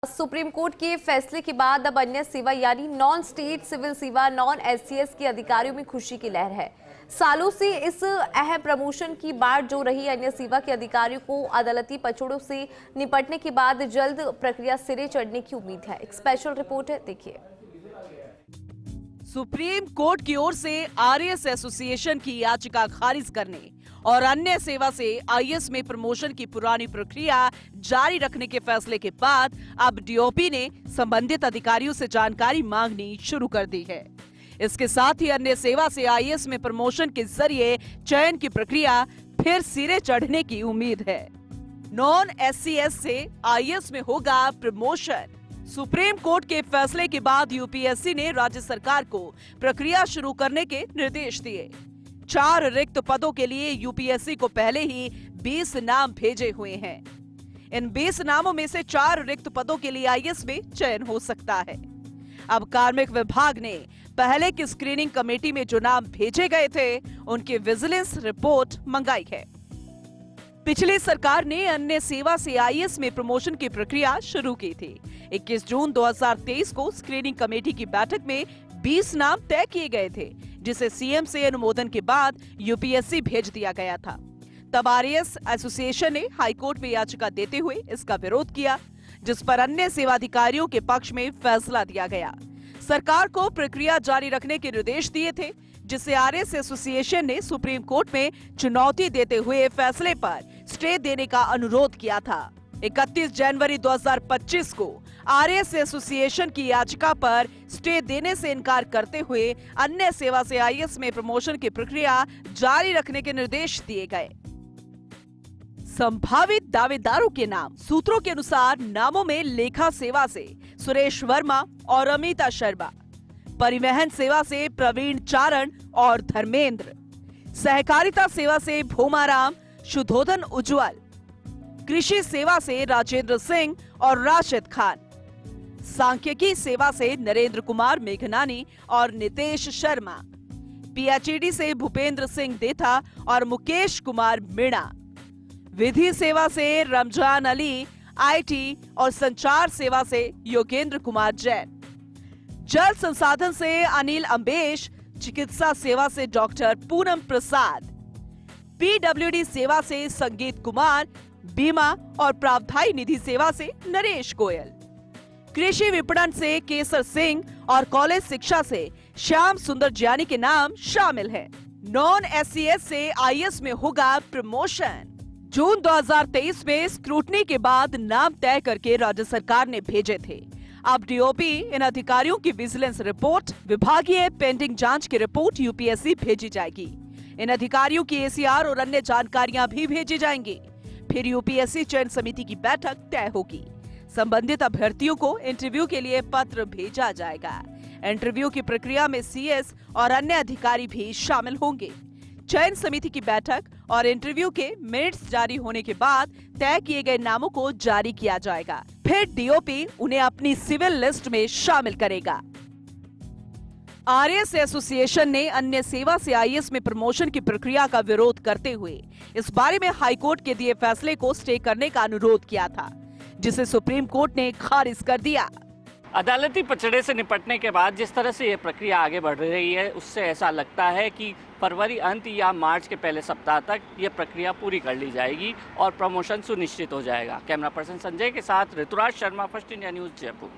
Supreme court के फैसले के बाद अब अन्य सेवा यानी नॉन स्टेट सिविल सेवा नॉन एससीएस के अधिकारियों में खुशी की लहर है। सालों से इस अहम प्रमोशन की बाट जो रही अन्य सेवा के अधिकारियों को अदालती पचड़ों से निपटने के बाद जल्द प्रक्रिया सिरे चढ़ने की उम्मीद है। एक स्पेशल रिपोर्ट है, देखिए। सुप्रीम कोर्ट की ओर से आरएएस एसोसिएशन की याचिका खारिज करने और अन्य सेवा से आईएएस में प्रमोशन की पुरानी प्रक्रिया जारी रखने के फैसले के बाद अब डीओपी ने संबंधित अधिकारियों से जानकारी मांगनी शुरू कर दी है। इसके साथ ही अन्य सेवा से आईएएस में प्रमोशन के जरिए चयन की प्रक्रिया फिर सिरे चढ़ने की उम्मीद है। नॉन एससीएस से आईएएस में होगा प्रमोशन। सुप्रीम कोर्ट के फैसले के बाद यूपीएससी ने राज्य सरकार को प्रक्रिया शुरू करने के निर्देश दिए। 4 रिक्त पदों के लिए यूपीएससी को पहले ही 20 नाम भेजे हुए हैं। इन 20 नामों में से 4 रिक्त पदों के लिए आईएएस में चयन हो सकता है। अब कार्मिक विभाग ने पहले की स्क्रीनिंग कमेटी में जो नाम भेजे गए थे उनकी विजिलेंस रिपोर्ट मंगाई है। पिछली सरकार ने अन्य सेवा से आईएएस में प्रमोशन की प्रक्रिया शुरू की थी। 21 जून 2023 को स्क्रीनिंग कमेटी की बैठक में 20 नाम तय किए गए थे, जिसे सीएम से अनुमोदन के बाद यूपीएससी भेज दिया गया था। तब आरएएस एसोसिएशन ने हाईकोर्ट में याचिका देते हुए इसका विरोध किया, जिस पर अन्य सेवा अधिकारियों के पक्ष में फैसला दिया गया। सरकार को प्रक्रिया जारी रखने के निर्देश दिए थे, जिसे आरएएस एसोसिएशन ने सुप्रीम कोर्ट में चुनौती देते हुए फैसले पर स्टे देने का अनुरोध किया था। 31 जनवरी 2025 को आरएएस एसोसिएशन की याचिका पर स्टे देने से इनकार करते हुए अन्य सेवा से आईएएस में प्रमोशन की प्रक्रिया जारी रखने के निर्देश दिए गए। संभावित दावेदारों के नाम। सूत्रों के अनुसार नामों में लेखा सेवा से सुरेश वर्मा और अमिता शर्मा, परिवहन सेवा से प्रवीण चारण और धर्मेंद्र, सहकारिता सेवा से भोमाराम, शुद्धोधन उज्जवल, कृषि सेवा से राजेंद्र सिंह और राशिद खान, सांख्यिकी सेवा से नरेंद्र कुमार मेघनानी और नितेश शर्मा, पीएचईडी से भूपेंद्र सिंह देथा और मुकेश कुमार मीणा, विधि सेवा से रमजान अली, आईटी और संचार सेवा से योगेंद्र कुमार जैन, जल संसाधन से अनिल अम्बेश, चिकित्सा सेवा से डॉक्टर पूनम प्रसाद, पीडब्ल्यूडी सेवा से संगीत कुमार, बीमा और प्रावधायी निधि सेवा से नरेश गोयल, कृषि विपणन से केसर सिंह और कॉलेज शिक्षा से श्याम सुंदर ज्ञानी के नाम शामिल हैं। नॉन एससीएस से आईएएस में होगा प्रमोशन। जून 2023 में स्क्रूटनी के बाद नाम तय करके राज्य सरकार ने भेजे थे। अब डीओपी इन अधिकारियों की विजिलेंस रिपोर्ट, विभागीय पेंडिंग जांच की रिपोर्ट यूपीएससी भेजी जाएगी। इन अधिकारियों की एसीआर और अन्य जानकारियां भी भेजी जाएंगी। फिर यूपीएससी चयन समिति की बैठक तय होगी। संबंधित अभ्यर्थियों को इंटरव्यू के लिए पत्र भेजा जाएगा। इंटरव्यू की प्रक्रिया में सीएस और अन्य अधिकारी भी शामिल होंगे। चयन समिति की बैठक और इंटरव्यू के मिनट्स जारी होने के बाद तय किए गए नामों को जारी किया जाएगा। फिर डीओपी उन्हें अपनी सिविल लिस्ट में शामिल करेगा। आरएएस एसोसिएशन ने अन्य सेवा से आईएएस में प्रमोशन की प्रक्रिया का विरोध करते हुए इस बारे में हाईकोर्ट के दिए फैसले को स्टे करने का अनुरोध किया था, जिसे सुप्रीम कोर्ट ने खारिज कर दिया। अदालती पचड़े से निपटने के बाद जिस तरह से ये प्रक्रिया आगे बढ़ रही है, उससे ऐसा लगता है कि फरवरी अंत या मार्च के पहले सप्ताह तक ये प्रक्रिया पूरी कर ली जाएगी और प्रमोशन सुनिश्चित हो जाएगा। कैमरा पर्सन संजय के साथ Rituraj Sharma, First India news, Jaipur.